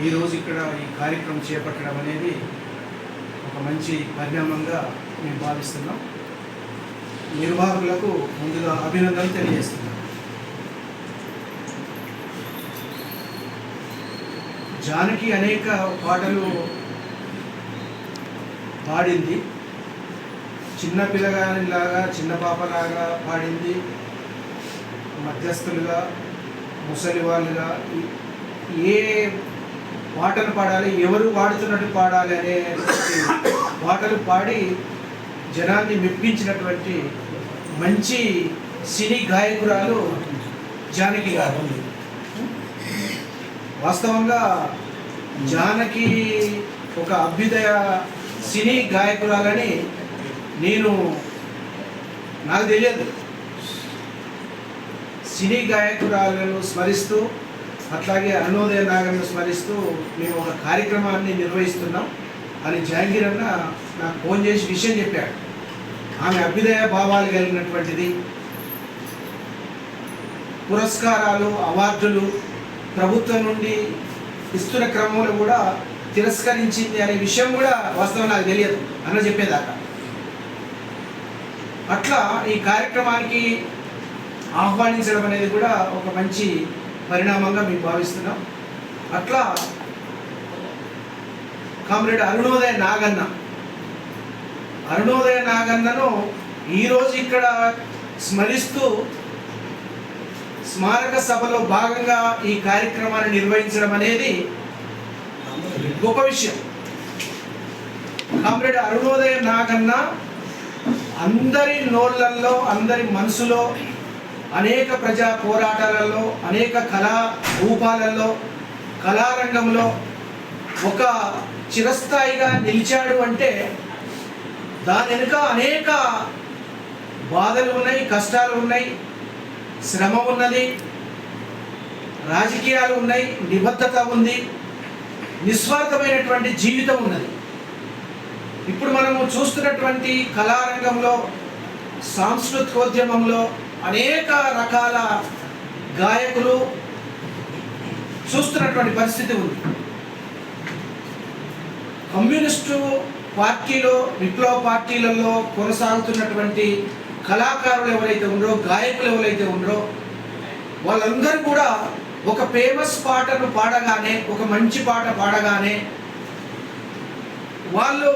ఈరోజు ఇక్కడ ఈ కార్యక్రమం చేపట్టడం అనేది ఒక మంచి పరిణామంగా మేము భావిస్తున్నాం. నిర్వాహకులకు ముందుగా అభినందనలు తెలియజేస్తున్నాం. జానకి అనేక పాటలు పాడింది. చిన్న పిల్లగానిలాగా, చిన్న పాపలాగా పాడింది. మధ్యస్థులుగా, ముసలి వాళ్ళుగా ఏ పాటలు పాడాలి, ఎవరు పాడుతున్నట్టు పాడాలి అనే పాటలు పాడి జనాన్ని మెప్పించినటువంటి మంచి సినీ గాయకురాలు జానకి గారు. వాస్తవంగా జానకి ఒక అభ్యుదయ సినీ గాయకురాలని నాకు తెలియదు. సినీ గాయకురాలను స్మరిస్తూ అట్లాగే అరుణోదయ నాగర్ను స్మరిస్తూ మేము ఒక కార్యక్రమాన్ని నిర్వహిస్తున్నాం అని జహాంగీర్ అన్న నాకు ఫోన్ చేసి విషయం చెప్పాడు. ఆమె అభ్యుదయ భావాలు కలిగినటువంటిది. పురస్కారాలు, అవార్డులు ప్రభుత్వం నుండి ఇస్తున్న క్రమంలో కూడా తిరస్కరించింది అనే విషయం కూడా వాస్తవం నాకు తెలియదు అన్న చెప్పేదాకా. అట్లా ఈ కార్యక్రమానికి ఆహ్వానించడం అనేది కూడా ఒక మంచి పరిణామంగా మేము భావిస్తున్నాం. అట్లా కామ్రేడ్ అరుణోదయ నాగన్నను ఈరోజు ఇక్కడ స్మరిస్తూ స్మారక సభలో భాగంగా ఈ కార్యక్రమాన్ని నిర్వహించడం అనేది గొప్ప విషయం. కామ్రేడ్ అరుణోదయ నాగన్న అందరి నోళ్లలో, అందరి మనసులో, అనేక ప్రజా పోరాటాలలో, అనేక కళా రూపాలలో, కళారంగంలో ఒక చిరస్థాయిగా నిలిచాడు అంటే దాని వెనుక అనేక బాధలు ఉన్నాయి, కష్టాలు ఉన్నాయి, శ్రమ ఉన్నది, రాజకీయాలు ఉన్నాయి, నిబద్ధత ఉంది, నిస్వార్థమైనటువంటి జీవితం ఉన్నది. ఇప్పుడు మనము చూస్తున్నటువంటి కళారంగంలో, సాంస్కృతికోద్యమంలో అనేక రకాల గాయకులు చూస్తున్నటువంటి పరిస్థితి ఉంది. కమ్యూనిస్టు పార్టీలో, విప్లవ పార్టీలలో కొనసాగుతున్నటువంటి కళాకారులు ఎవరైతే ఉన్నారో, గాయకులు ఎవరైతే ఉన్నారో వాళ్ళందరూ కూడా ఒక ఫేమస్ పాటను పాడగానే, ఒక మంచి పాట పాడగానే వాళ్ళు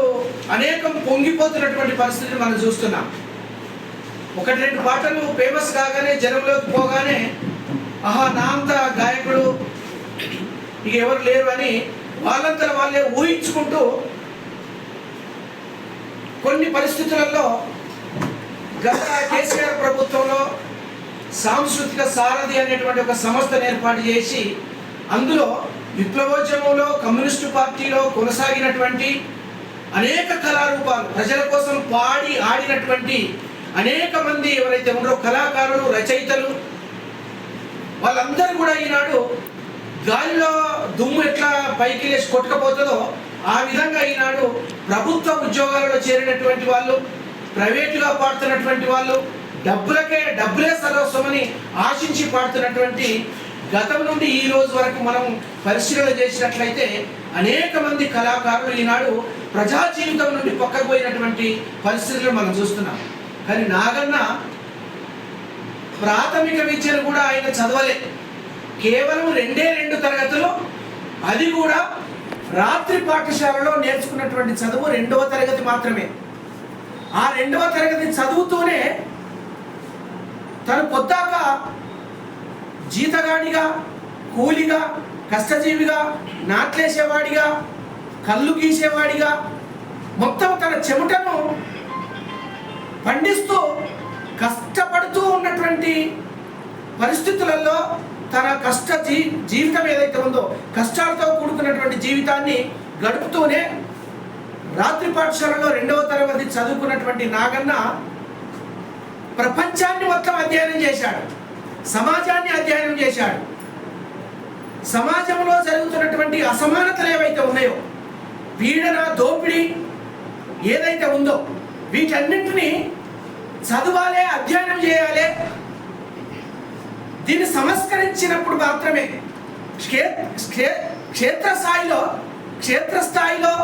అనేకం పొంగిపోతున్నటువంటి పరిస్థితిని మనం చూస్తున్నాం. ఒకటి రెండు పాటలు ఫేమస్ కాగానే, జనంలోకి పోగానే ఆహా నా అంత గాయకుడు ఇక ఎవరు లేరు అని వాళ్ళంతా వాళ్ళే ఊహించుకుంటూ కొన్ని పరిస్థితులలో గత కేసీఆర్ ప్రభుత్వంలో సాంస్కృతిక సారథి అనేటువంటి ఒక సంస్థను ఏర్పాటు చేసి అందులో విప్లవోద్యమంలో, కమ్యూనిస్టు పార్టీలో కొనసాగినటువంటి అనేక కళారూపాలు, ప్రజల కోసం పాడి ఆడినటువంటి అనేక మంది ఎవరైతే ఉన్నారో కళాకారులు, రచయితలు, వాళ్ళందరూ కూడా ఈనాడు గాలిలో దుమ్ము ఎట్లా పైకి లేచి కొట్టుకపోతుందో ఆ విధంగా ఈనాడు ప్రభుత్వ ఉద్యోగాలలో చేరినటువంటి వాళ్ళు, ప్రైవేటుగా పాడుతున్నటువంటి వాళ్ళు, డబ్బులే సర్వస్వమని ఆశించి పాడుతున్నటువంటి గతం నుండి ఈ రోజు వరకు మనం పరిశీలన చేసినట్లయితే అనేక మంది కళాకారులు ఈనాడు ప్రజా జీవితం నుండి పక్కకు పోయినటువంటి పరిస్థితులు మనం చూస్తున్నాం. కానీ నాగన్న ప్రాథమిక విద్యను కూడా ఆయన చదవలే. కేవలం 2 తరగతులు, అది కూడా రాత్రి పాఠశాలలో నేర్చుకున్నటువంటి చదువు 2వ తరగతి మాత్రమే. ఆ 2వ తరగతి చదువుతూనే తను పొద్దాక జీతగాడిగా, కూలిగా, కష్టజీవిగా, నాట్లేసేవాడిగా, కళ్ళు గీసేవాడిగా మొత్తం తన చెమటను పండిస్తూ కష్టపడుతూ ఉన్నటువంటి పరిస్థితులలో తన జీవితం ఏదైతే ఉందో, కష్టాలతో కూడుకున్నటువంటి జీవితాన్ని గడుపుతూనే రాత్రి పాఠశాలలో 2వ తరగతి చదువుకున్నటువంటి నాగన్న ప్రపంచాన్ని మొత్తం అధ్యయనం చేశాడు, సమాజాన్ని అధ్యయనం చేశాడు. సమాజంలో జరుగుతున్నటువంటి అసమానతలు ఏవైతే ఉన్నాయో, పీడన, దోపిడీ ఏదైతే ఉందో వీటన్నింటినీ చదవాలి, అధ్యయనం చేయాలి. దీన్ని సంస్కరించినప్పుడు మాత్రమే క్షేత్రస్థాయిలో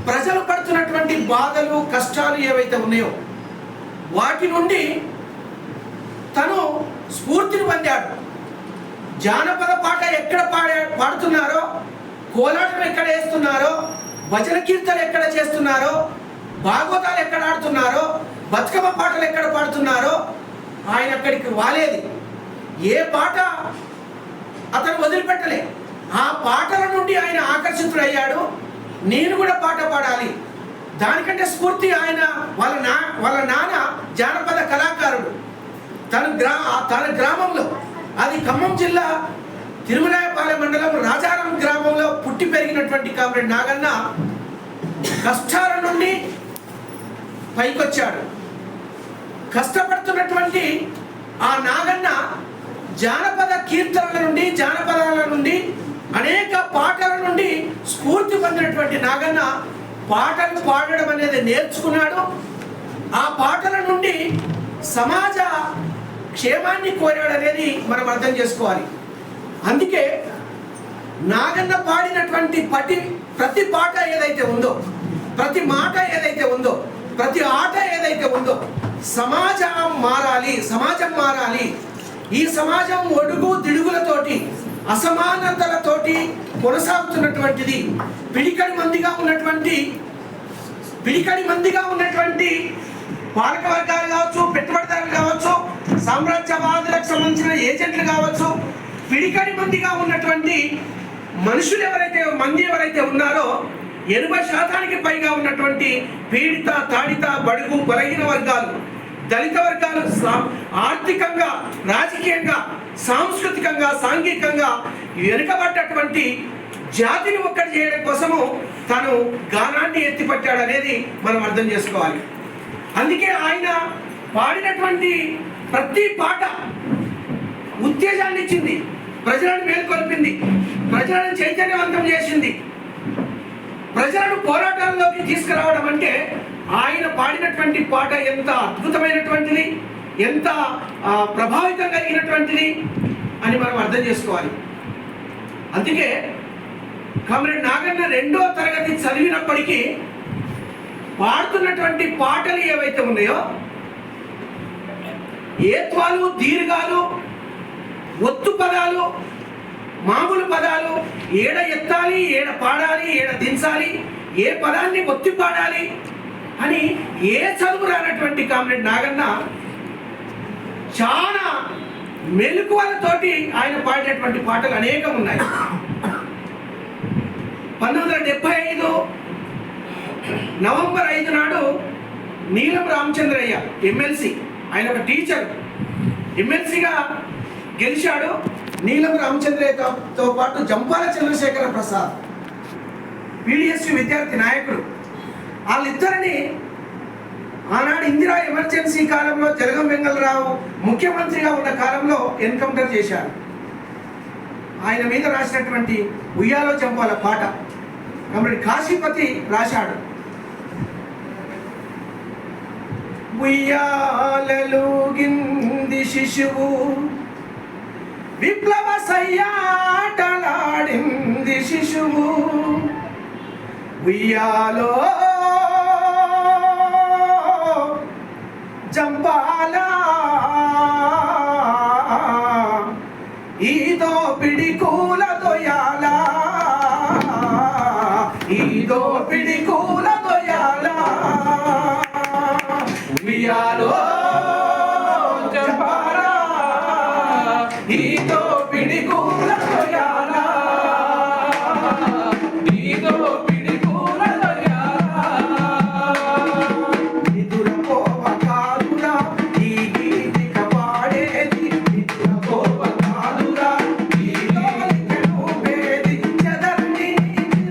ప్రజలు పడుతున్నటువంటి బాధలు కష్టాలు ఏవైతే ఉన్నాయో వాటి నుండి తను స్ఫూర్తిని పొందాడు. జానపద పాట ఎక్కడ పాడుతున్నారో, కోలాటం ఎక్కడ వేస్తున్నారో, భజన కీర్తనలు ఎక్కడ చేస్తున్నారో, భాగవతాలు ఎక్కడ ఆడుతున్నారో, బతుకమ్మ పాటలు ఎక్కడ పాడుతున్నారో ఆయన అక్కడికి వాలేదు. ఏ పాట అతను వదిలిపెట్టలే. ఆ పాటల నుండి ఆయన ఆకర్షితుడయ్యాడు. నేను కూడా పాట పాడాలి. దానికంటే స్ఫూర్తి ఆయన వాళ్ళ నాన్న జానపద కళాకారుడు. తన గ్రామంలో, అది ఖమ్మం జిల్లా తిరుమలాయపాలెం మండలం రాజారం గ్రామంలో పుట్టి పెరిగినటువంటి కామ్రేడ్ నాగన్న కష్టాల నుండి పైకొచ్చాడు. కష్టపడుతున్నటువంటి ఆ నాగన్న జానపద కీర్తనల నుండి, జానపదాల నుండి, అనేక పాటల నుండి స్ఫూర్తి పొందినటువంటి నాగన్న పాటలు పాడడం అనేది నేర్చుకున్నాడు. ఆ పాటల నుండి సమాజ క్షేమాన్ని కోరాడు అనేది మనం అర్థం చేసుకోవాలి. అందుకే నాగన్న పాడినటువంటి ప్రతి పాట ఏదైతే ఉందో, ప్రతి మాట ఏదైతే ఉందో, ప్రతి ఆట ఏదైతే ఉందో, సమాజం మారాలి. ఈ సమాజం ఒడుగు దిడుగులతోటి, అసమానతలతోటి కొనసాగుతున్నటువంటిది. పిడికడి మందిగా ఉన్నటువంటి పాలక వర్గాలు కావచ్చు, పెట్టుబడిదారులు కావచ్చు, సామ్రాజ్యవాదులకు సంబంధించిన ఏజెంట్లు కావచ్చు, పిడికడి మందిగా ఉన్నటువంటి మనుషులు ఎవరైతే ఉన్నారో 80% పైగా ఉన్నటువంటి పీడిత, తాడిత, బడుగు, బలహీన వర్గాలు, దళిత వర్గాలు ఆర్థికంగా, రాజకీయంగా, సాంస్కృతికంగా, సాంఘికంగా వెనుకబడ్డటువంటి జాతిని ఒక్కటి చేయడం కోసము తను గానాన్ని ఎత్తిపట్టాడు అనేది మనం అర్థం చేసుకోవాలి. అందుకే ఆయన పాడినటువంటి ప్రతి పాట ఉత్తేజాన్ని ఇచ్చింది, ప్రజలను మేల్కొల్పింది, ప్రజలను చైతన్యవంతం చేసింది. ప్రజలను పోరాటాల్లోకి తీసుకురావడం అంటే ఆయన పాడినటువంటి పాట ఎంత అద్భుతమైనటువంటిది, ఎంత ప్రభావితం కలిగినటువంటిది అని మనం అర్థం చేసుకోవాలి. అందుకే కామ్రేడ్ నాగన్న 2వ తరగతి చదివినప్పటికీ పాడుతున్నటువంటి పాటలు ఏవైతే ఉన్నాయో, ఏత్వాలు, దీర్ఘాలు, ఒత్తు పదాలు, మామూలు పదాలు, ఏడ ఎత్తాలి, ఏడ పాడాలి, ఏడ దించాలి, ఏ పదాన్ని ఒత్తి పాడాలి అని ఏ చదువు రానటువంటి కామ్రేడ్ నాగన్న చాలా మెలకువలతోటి ఆయన పాడినటువంటి పాటలు అనేకం ఉన్నాయి. 1975 నవంబర్ 5 నాడు నీలం రామచంద్రయ్య ఎమ్మెల్సీ, ఆయన ఒక టీచర్, ఎమ్మెల్సీగా గెలిచాడు. నీలం రామచంద్రయ్యతో పాటు జంపాల చంద్రశేఖర ప్రసాద్ పీడిఎస్యు విద్యార్థి నాయకుడు, వాళ్ళిద్దరిని ఆనాడు ఇందిరా ఎమర్జెన్సీ కాలంలో జలగం వెంగళరావు ముఖ్యమంత్రిగా ఉన్న కాలంలో ఎన్కౌంటర్ చేశారు. ఆయన మీద రాసినటువంటి ఉయ్యాలో జంపాల పాట కామ్రేడ్ కాశీపతి రాశాడు. ఉయ్యాలలుగింది శిశువు, విప్లవ సయ్యాటలాడింది శిశువు, ఉయ్యాలో జంపాల ఈదో పిడికూల దొయాల, ఈదో పిడికూల దొయాల, ఉయ్యాలో జంపాల ఈదో పిడికూల దొయాల, ఈదో పిడికూల దొయాల, నిదురపోవ కాదురా ఈ గీతిక పాడేది, నిదురపోవ కాదురా ఈ గీతిక నువ్వేది, చెదరని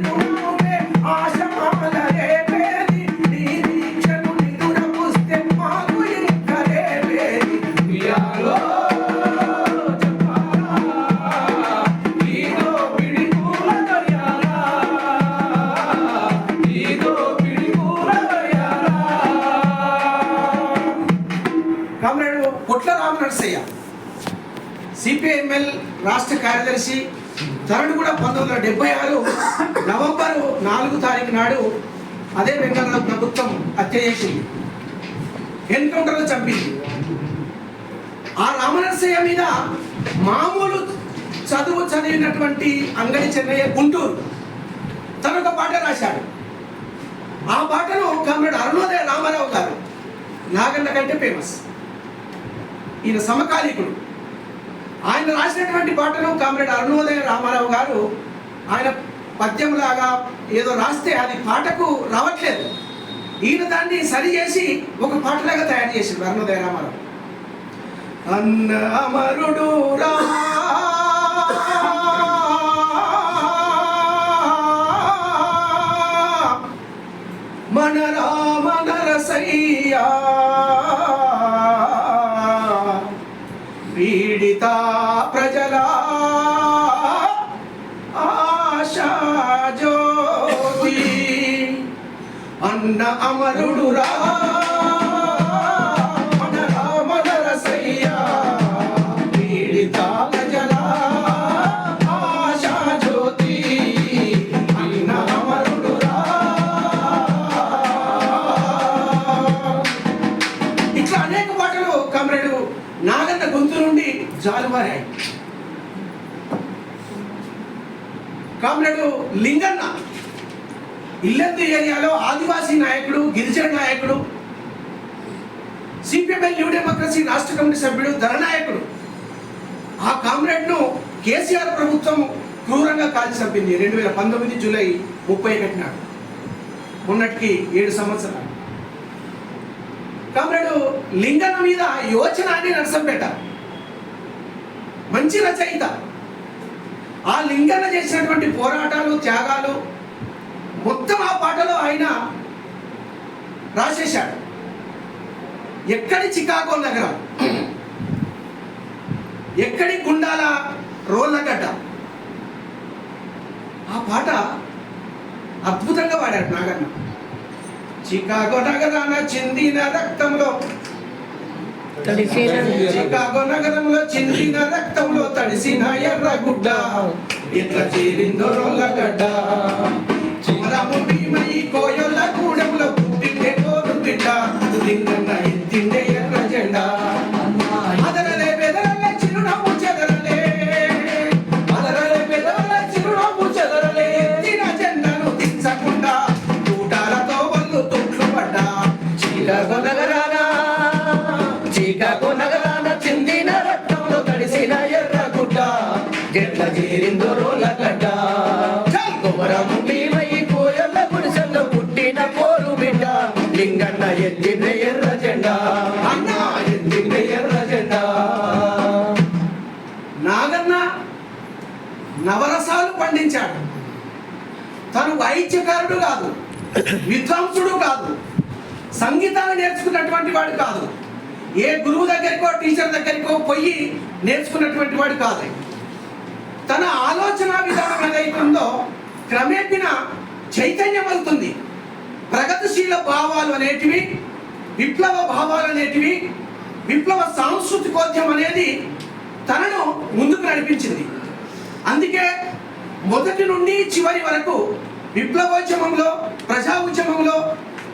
నువ్వే ఆశమాల రేపేది, నీ దీక్షను నిదురపుస్తే మాకు ఇంక రేపేది, ఉయ్యాలో కామ్రేడ్ పొట్ల రామనరసయ్య సిపిఐఎంఎల్ రాష్ట్ర కార్యదర్శి, తనను కూడా 1976 నవంబరు 4 తారీఖు నాడు అదే వెంగళరావు ప్రభుత్వం హత్య చేసింది, ఎన్కౌంటర్లో చంపింది. ఆ రామనరసయ్య మీద మామూలు చదువు చదివినటువంటి అంగడి చెన్నయ్య గుంటూరు తను ఒక పాట రాశాడు. ఆ పాటను కామ్రేడ్ అరుణోదయ రామారావు గారు, నాగన్న కంటే ఫేమస్, ఈయన సమకాలీకుడు, ఆయన రాసినటువంటి పాటను కామ్రేడ్ అరుణోదయ రామారావు గారు ఆయన పద్యంలాగా ఏదో రాస్తే అది పాటకు రావట్లేదు, ఈయన దాన్ని సరి చేసి ఒక పాటలాగా తయారు చేసిండు అరుణోదయ రామారావు. అన్న అమరుడు రా మన రామ నరసయ్య పీడిత ప్రజల ఆశా జ్యోతి, అన్న అమరుడు రా మన రామ నరసయ్య పీడిత ప్రజల ఆశా జ్యోతి, అన్న అమరుడు రా. ఇట్లా అనేక పాటలు కామ్రేడు నాగన్న గొంతు నుండి జాలువారాయి. కామ్రేడు లింగన్న ఇల్లెందు ఏరియాలో ఆదివాసీ నాయకుడు, గిరిజన నాయకుడు, సిపిఎంఎల్ న్యూ డెమోక్రసీ రాష్ట్ర కమిటీ సభ్యుడు, ధరనాయకుడు. ఆ కామ్రేడ్ను కేసీఆర్ ప్రభుత్వం క్రూరంగా కాల్చి చంపింది 2019 జూలై 30 నాడు, మొన్నటికి 7 సంవత్సరాలు. కామ్రేడు లింగన్న మీద యోచన అని నరసంపేట మంచి రచయిత. ఆ లింగన్న చేసినటువంటి పోరాటాలు, త్యాగాలు మొత్తం ఆ పాటలో ఆయన రాసేశాడు. ఎక్కడి చికాగో నగరం, ఎక్కడి గుండాల రోళ్ళగడ్డ, ఆ పాట అద్భుతంగా పాడాడు నాగన్న. చికాగో నగరాన చిందిన రక్తంలో, చికాగో నగరంలో చిందిన రక్తంలో తడిసిన ఎర్రగుడ్డ, ఎట్లా చేరిందో రోళ్ళగడ్డ, చిమరము భీమై కోయొల్ల గూడెంలో పుట్టిండే కోరు బిడ్డ, లింగన్న ఎత్తిండే ఎర్ర జెండా, అదరలే బెదరలే చిరునవ్వు చెదరలే, అదరలే బెదరలే చిరునవ్వు చెదరలే, ఎత్తిన జెండను దించకుండా కూటాలతో వల్లు తొట్లు పడ్డా, చికాగో నగరాన, చికాగో నగరాన చిందిన రక్తంలో తడిసిన ఎర్రగుడ్డ, ఎట్లా చేరిందో రోళ్ళగడ్డ, కొమరము భీమై కోయొల్ల గుడిసెల్లో పుట్టిన కోరు బిడ్డ, లింగన్న ఎత్తిన ఎర్ర జెండా, అన్న ఎత్తిన ఎర్ర జెండా. నాగన్న నవరసాలు పండించాడు. తను వాయిద్యకారుడు కాదు, విద్వాంసుడు కాదు, సంగీతాన్ని నేర్చుకున్నటువంటి వాడు కాదు, ఏ గురువు దగ్గరికో టీచర్ దగ్గరికో పోయి నేర్చుకున్నటువంటి వాడు కాదు. తన ఆలోచన విధానం ఏదైతుందో క్రమేపిన చైతన్యం అవుతుంది. ప్రగతిశీల భావాలు అనేటివి, విప్లవ భావాలు అనేటివి, విప్లవ సాంస్కృతికోద్యమం అనేది తనను ముందుకు నడిపించింది. అందుకే మొదటి నుండి చివరి వరకు విప్లవోద్యమంలో, ప్రజా ఉద్యమంలో,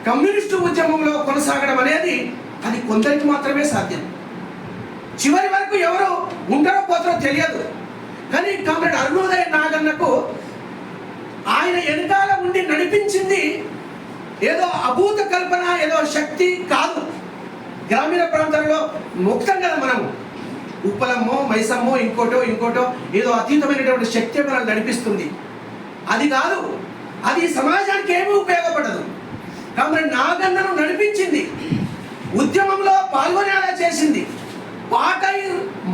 కమ్యూనిస్టు ఉద్యమంలో కొనసాగడం అనేది అది కొందరికి మాత్రమే సాధ్యం. చివరి వరకు ఎవరు ఉంటారో పోతారో తెలియదు. కానీ కామ్రేడ్ అరుణోదయ నాగన్నకు ఆయన వెనకాల ఉండి నడిపించింది ఏదో అభూత కల్పన, ఏదో శక్తి కాదు. గ్రామీణ ప్రాంతాల్లో ముక్తం కదా మనము, ఉప్పలమ్మో మైసమ్మో ఇంకోటో ఏదో అతీతమైనటువంటి శక్తి మనల్ని నడిపిస్తుంది. అది కాదు, అది సమాజానికి ఏమీ ఉపయోగపడదు. కామ్రేడ్ నాగన్నను నడిపించింది, ఉద్యమంలో పాల్గొనేలా చేసింది. పాటై,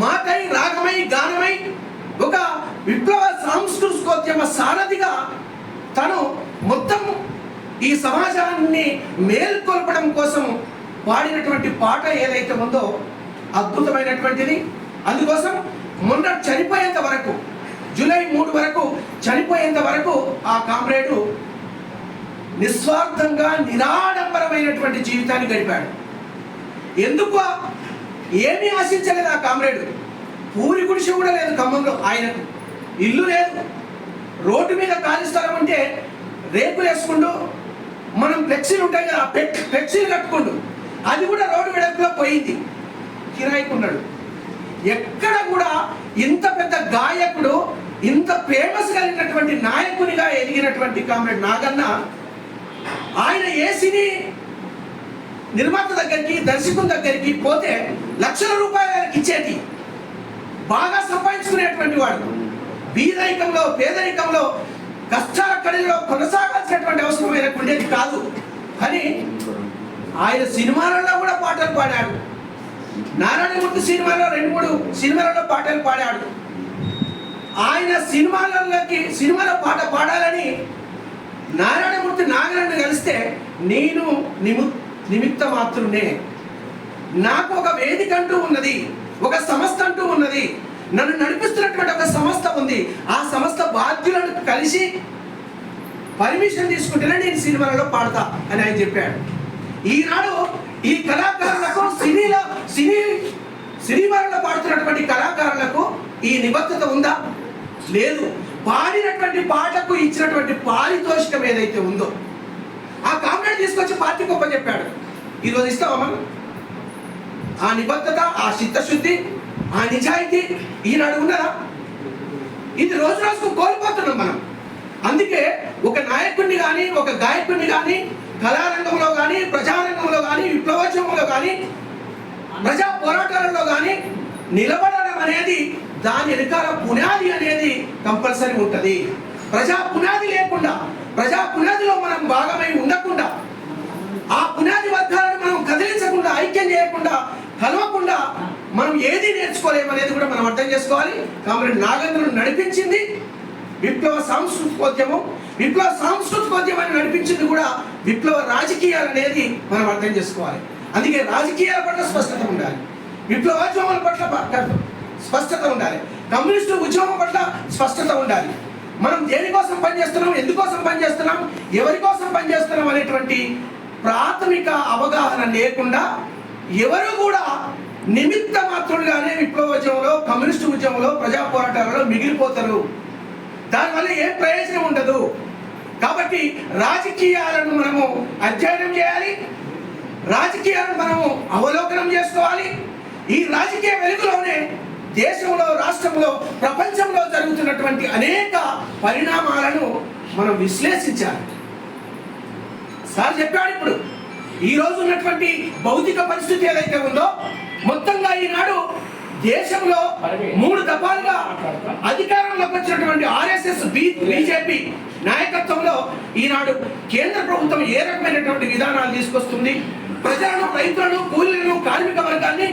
మాటై, రాగమై, గానమై ఒక విప్లవ సాంస్కృతికోద్యమ సారథిగా తను మొత్తం ఈ సమాజాన్ని మేల్కొల్పడం కోసం పాడినటువంటి పాట ఏదైతే ఉందో అద్భుతమైనటువంటిది. అందుకోసం మొన్న చనిపోయేంత వరకు, జూలై 3 వరకు చనిపోయేంత వరకు ఆ కామ్రేడు నిస్వార్థంగా నిరాడంబరమైనటువంటి జీవితాన్ని గడిపాడు. ఎందుకు ఏమీ ఆశించలేదు ఆ కామ్రేడు. పూరి గుడిసె కూడా లేదు ఖమ్మంలో ఆయనకు. ఇల్లు లేదు, రోడ్డు మీద ఖాళీ స్థలం ఉంటే రేకులు వేసుకుంటూ మనం ఫ్లెక్సీలు ఉంటాయి కదా, ఫ్లెక్సీలు కట్టుకుంటూ అది కూడా రోడ్డు వెడల్పులో పోయింది, కిరాయికున్నాడు. ఎక్కడ కూడా ఇంత పెద్ద గాయకుడు, ఇంత ఫేమస్ కలిగినటువంటి నాయకునిగా ఎదిగినటువంటి కామ్రేడ్ నాగన్న, ఆయన ఏ సినీ నిర్మాత దగ్గరికి, దర్శకుని దగ్గరికి పోతే లక్షల రూపాయలు ఇచ్చేటి, బాగా సంపాదించుకునేటువంటి వాడు. బీదరికంలో, పేదరికంలో, కష్టాల కడిలో కొనసాగాల్సినటువంటి అవసరం ఆయనకు ఉండేది కాదు. కానీ ఆయన సినిమాలలో కూడా పాటలు పాడాడు. నారాయణమూర్తి సినిమాలో 2-3 సినిమాలలో పాటలు పాడాడు. ఆయన సినిమాలో పాట పాడాలని నారాయణమూర్తి నాగరను కలిస్తే, నేను నిమిత్త మాత్రునే, నాకు ఒక వేదిక అంటూ ఉన్నది, ఒక సంస్థ అంటూ ఉన్నది, నన్ను నడిపిస్తున్నటువంటి ఒక సంస్థ ఉంది, ఆ సంస్థ బాధ్యులను కలిసి పర్మిషన్ తీసుకుంటేనే నేను సినిమాలలో పాడతా అని ఆయన చెప్పాడు. ఈనాడు ఈ కళాకారులకు సినిమాలలో పాడుతున్నటువంటి కళాకారులకు ఈ నిబద్ధత ఉందా? లేదు. పాడినటువంటి పాటకు ఇచ్చినటువంటి పారితోషికం ఏదైతే ఉందో ఆ కాంప్లైంట్ తీసుకొచ్చి పార్టీ గొప్ప చెప్పాడు. ఈరోజు ఇస్తావా మనం? ఆ నిబద్ధత, ఆ చిత్తశుద్ధి, ఆ నిజాయితీ ఈనాడు ఉన్నదా? ఇది రోజు రోజుకు కోల్పోతున్నాం మనం. అందుకే ఒక నాయకుడిని కానీ, ఒక గాయకుడిని కానీ, కళారంగంలో కానీ, ప్రజారంగంలో కానీ, విప్లవోద్యమంలో కానీ, ప్రజా పోరాటాలలో కానీ నిలబడడం అనేది, దాని వెనకాల పునాది అనేది కంపల్సరీ ఉంటుంది. ప్రజా పునాది లేకుండా, ప్రజా పునాదిలో మనం భాగమై ఉండకుండా, ఆ పునాది వర్గాలను మనం కదిలించకుండా, ఐక్యం చేయకుండా, కలవకుండా మనం ఏది నేర్చుకోలేమనేది కూడా మనం అర్థం చేసుకోవాలి. కామ్రేడ్ నాగేంద్రను నడిపించింది విప్లవ సాంస్కృతికోద్యమం. విప్లవ సాంస్కృతికోద్యమాన్ని నడిపించింది కూడా విప్లవ రాజకీయాలు అనేది మనం అర్థం చేసుకోవాలి. అందుకే రాజకీయాల పట్ల స్పష్టత ఉండాలి, విప్లవోద్యమాల పట్ల స్పష్టత ఉండాలి, కమ్యూనిస్టు ఉద్యమం పట్ల స్పష్టత ఉండాలి. మనం దేనికోసం పనిచేస్తున్నాం, ఎందుకోసం పనిచేస్తున్నాం, ఎవరి కోసం పనిచేస్తున్నాం అనేటువంటి ప్రాథమిక అవగాహన లేకుండా ఎవరు కూడా నిమిత్త మాత్రులుగానే విప్లవోద్యమంలో, కమ్యూనిస్టు ఉద్యమంలో, ప్రజా పోరాటాలలో మిగిలిపోతారు. దానివల్ల ఏం ప్రయోజనం ఉండదు. కాబట్టి రాజకీయాలను మనము అధ్యయనం చేయాలి, రాజకీయాలను మనము అవలోకనం చేసుకోవాలి. ఈ రాజకీయ వెలుగులోనే దేశంలో, రాష్ట్రంలో, ప్రపంచంలో జరుగుతున్నటువంటి అనేక పరిణామాలను మనం విశ్లేషించాలి. సార్ చెప్పాడు, ఇప్పుడు ఈ రోజు ఉన్నటువంటి భౌతిక పరిస్థితి ఏదైతే ఉందో, మొత్తంగా ఈనాడు దేశంలో 3 దఫాలుగా అధికారంలోకి వచ్చినటువంటి ఆర్ఎస్ఎస్, బీజేపీ నాయకత్వంలో ఈనాడు కేంద్ర ప్రభుత్వం ఏ రకమైనటువంటి విధానాలు తీసుకొస్తుంది, ప్రజలను, రైతులను, కూలీలను, కార్మిక వర్గాన్ని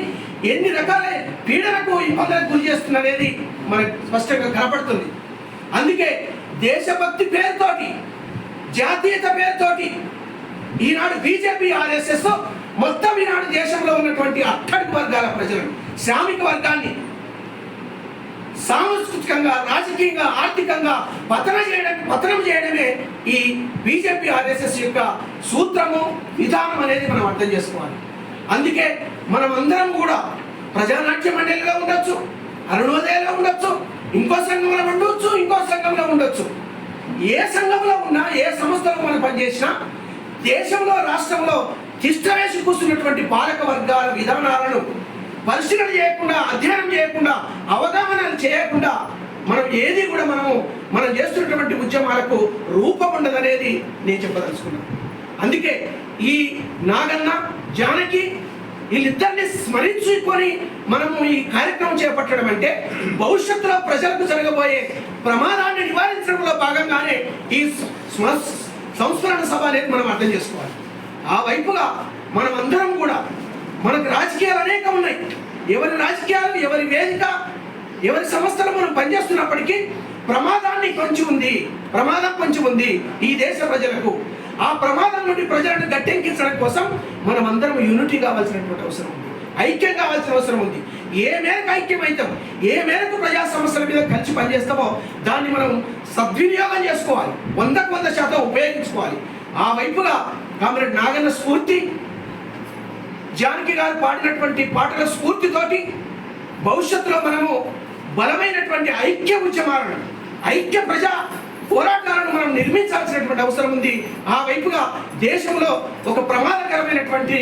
ఎన్ని రకాల పీడనకు, ఇబ్బందులకు గురి చేస్తుంది అనేది మనకు స్పష్టంగా కనపడుతుంది. అందుకే దేశభక్తి పేరుతోటి, జాతీయత పేరుతోటి ఈనాడు బీజేపీ, ఆర్ఎస్ఎస్ మొత్తం ఈనాడు దేశంలో ఉన్నటువంటి అట్టడుగు వర్గాల ప్రజలను, శ్రామిక వర్గాన్ని సాంస్కృతికంగా, రాజకీయంగా, ఆర్థికంగా పతనం చేయడమే ఈ బీజేపీ, ఆర్ఎస్ఎస్ యొక్క సూత్రము, విధానం అనేది మనం అర్థం చేసుకోవాలి. అందుకే మనం అందరం కూడా ప్రజానాట్య మండలిలో ఉండొచ్చు, అరుణోదయంలో ఉండొచ్చు, ఇంకో సంఘంలో ఉండొచ్చు, ఇంకో సంఘంలో ఉండొచ్చు. ఏ సంఘంలో ఉన్నా, ఏ సంస్థలో మనం పనిచేసినా, దేశంలో, రాష్ట్రంలో తిష్టవేసి కూర్చున్నటువంటి పాలక వర్గాల విధానాలను పరిశీలన చేయకుండా, అధ్యయనం చేయకుండా, అవగాహన చేయకుండా మనం ఏది కూడా మనం చేస్తున్నటువంటి ఉద్యమాలకు రూపం ఉండదనేది నేను చెప్పదలుచుకున్నాను. అందుకే ఈ నాగన్న, జానకి వీళ్ళిద్దరిని స్మరించుకొని మనము ఈ కార్యక్రమం చేపట్టడం అంటే భవిష్యత్తులో ప్రజలకు జరగబోయే ప్రమాదాన్ని నివారించడంలో భాగంగానే ఈ సంస్మరణ సభ అనేది మనం అర్థం చేసుకోవాలి. ఆ వైపుగా మనం అందరం కూడా, మనకు రాజకీయాలు అనేకం ఉన్నాయి, ఎవరి రాజకీయాలు, ఎవరి వేదిక, ఎవరి సంస్థలు మనం పనిచేస్తున్నప్పటికీ ప్రమాదం కొంచెం ఉంది ఈ దేశ ప్రజలకు. ఆ ప్రమాదం నుండి ప్రజలను గట్టెక్కించడం కోసం మనం అందరం యూనిటీ కావాల్సినటువంటి అవసరం ఉంది, ఐక్యం కావాల్సిన అవసరం ఉంది. ఏ మేరకు ఐక్యమవుతాం, ఏ మేరకు ప్రజా సమస్యల మీద కలిసి పనిచేస్తామో దాన్ని మనం సద్వినియోగం చేసుకోవాలి, 100% ఉపయోగించుకోవాలి. ఆ వైపుగా కామ్రేడ్ నాగన్న స్ఫూర్తి, జానకి గారు పాడినటువంటి పాటల స్ఫూర్తితోటి భవిష్యత్తులో మనము బలమైనటువంటి ఐక్య ఉద్యమాలను ఐక్య ప్రజా పోరాటాలను మనం నిర్మించాల్సినటువంటి అవసరం ఉంది. ఆ వైపుగా దేశంలో ఒక ప్రమాదకరమైనటువంటి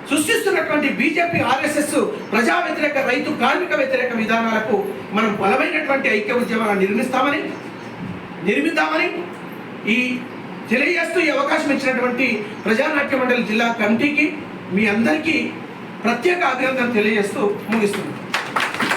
సృష్టిస్తున్నటువంటి బీజేపీ, ఆర్ఎస్ఎస్ ప్రజా వ్యతిరేక, రైతు కార్మిక వ్యతిరేక విధానాలకు మనం బలమైనటువంటి ఐక్య ఉద్యమాలను నిర్మిద్దామని ఈ తెలియజేస్తూ ఈ అవకాశం ఇచ్చినటువంటి ప్రజానాట్య మండలి జిల్లా కమిటీకి మీ అందరికీ ప్రత్యేక అభినందనలు తెలియజేస్తూ ముగిస్తున్నాను.